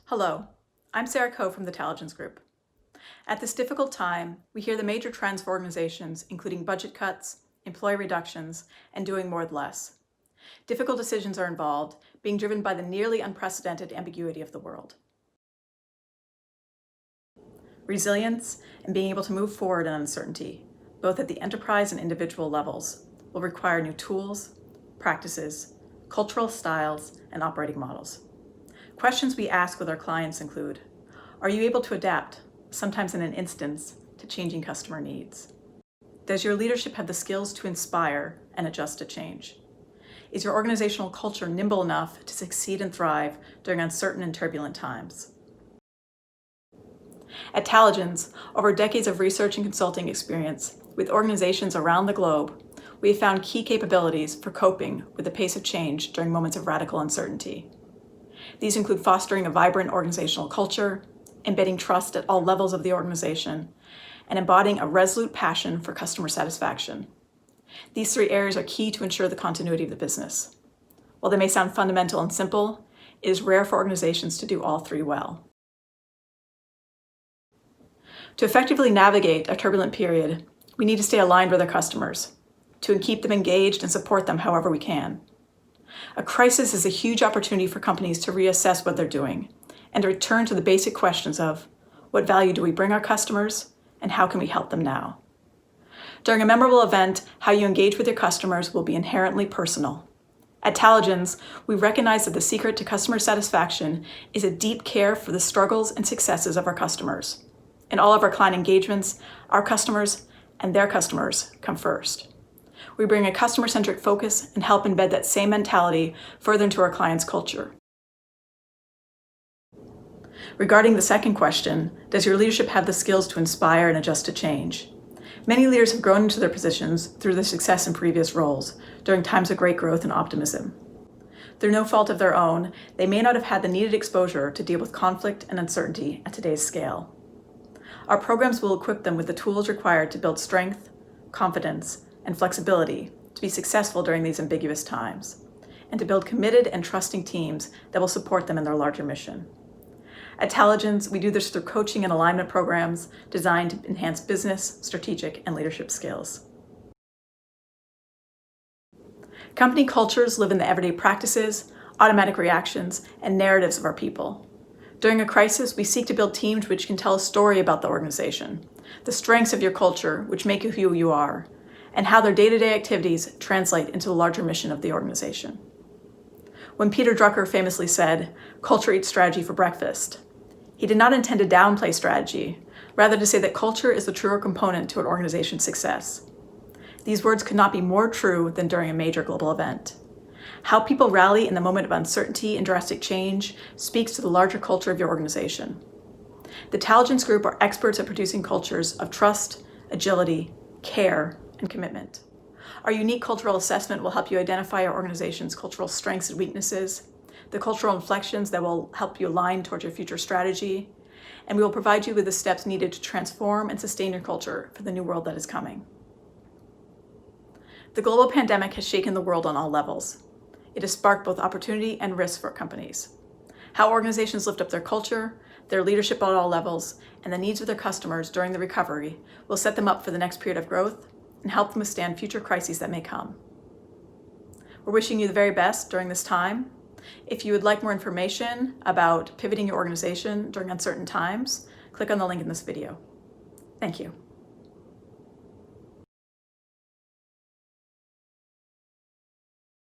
Hello, I'm Sarah Coe from the Taligence Group. At this difficult time, we hear the major trends for organizations, including budget cuts, employee reductions, and doing more with less. Difficult decisions are involved, being driven by the nearly unprecedented ambiguity of the world. Resilience and being able to move forward in uncertainty, both at the enterprise and individual levels, will require new tools, practices, cultural styles, and operating models. Questions we ask with our clients include, are you able to adapt, sometimes in an instance, to changing customer needs? Does your leadership have the skills to inspire and adjust to change? Is your organizational culture nimble enough to succeed and thrive during uncertain and turbulent times? At Taligence, over decades of research and consulting experience with organizations around the globe, we have found key capabilities for coping with the pace of change during moments of radical uncertainty. These include fostering a vibrant organizational culture, embedding trust at all levels of the organization, and embodying a resolute passion for customer satisfaction. These three areas are key to ensure the continuity of the business. While they may sound fundamental and simple, it is rare for organizations to do all three well. To effectively navigate a turbulent period, we need to stay aligned with our customers, to keep them engaged and support them however we can. A crisis is a huge opportunity for companies to reassess what they're doing and to return to the basic questions of what value do we bring our customers and how can we help them now? During a memorable event, how you engage with your customers will be inherently personal. At Taligence, we recognize that the secret to customer satisfaction is a deep care for the struggles and successes of our customers. In all of our client engagements, our customers and their customers come first. We bring a customer-centric focus and help embed that same mentality further into our clients' culture. Regarding the second question, does your leadership have the skills to inspire and adjust to change? Many leaders have grown into their positions through their success in previous roles during times of great growth and optimism. Through no fault of their own, they may not have had the needed exposure to deal with conflict and uncertainty at today's scale. Our programs will equip them with the tools required to build strength, confidence, and flexibility to be successful during these ambiguous times, and to build committed and trusting teams that will support them in their larger mission. At Taligence, we do this through coaching and alignment programs designed to enhance business, strategic, and leadership skills. Company cultures live in the everyday practices, automatic reactions, and narratives of our people. During a crisis, we seek to build teams which can tell a story about the organization, the strengths of your culture, which make you who you are, and how their day-to-day activities translate into the larger mission of the organization. When Peter Drucker famously said, "Culture eats strategy for breakfast," he did not intend to downplay strategy, rather to say that culture is the truer component to an organization's success. These words could not be more true than during a major global event. How people rally in the moment of uncertainty and drastic change speaks to the larger culture of your organization. The Taligence Group are experts at producing cultures of trust, agility, care, and commitment. Our unique cultural assessment will help you identify your organization's cultural strengths and weaknesses, the cultural inflections that will help you align towards your future strategy, and we will provide you with the steps needed to transform and sustain your culture for the new world that is coming. The global pandemic has shaken the world on all levels. It has sparked both opportunity and risk for companies. How organizations lift up their culture, their leadership at all levels, and the needs of their customers during the recovery will set them up for the next period of growth and help them withstand future crises that may come. We're wishing you the very best during this time. If you would like more information about pivoting your organization during uncertain times, click on the link in this video. Thank you.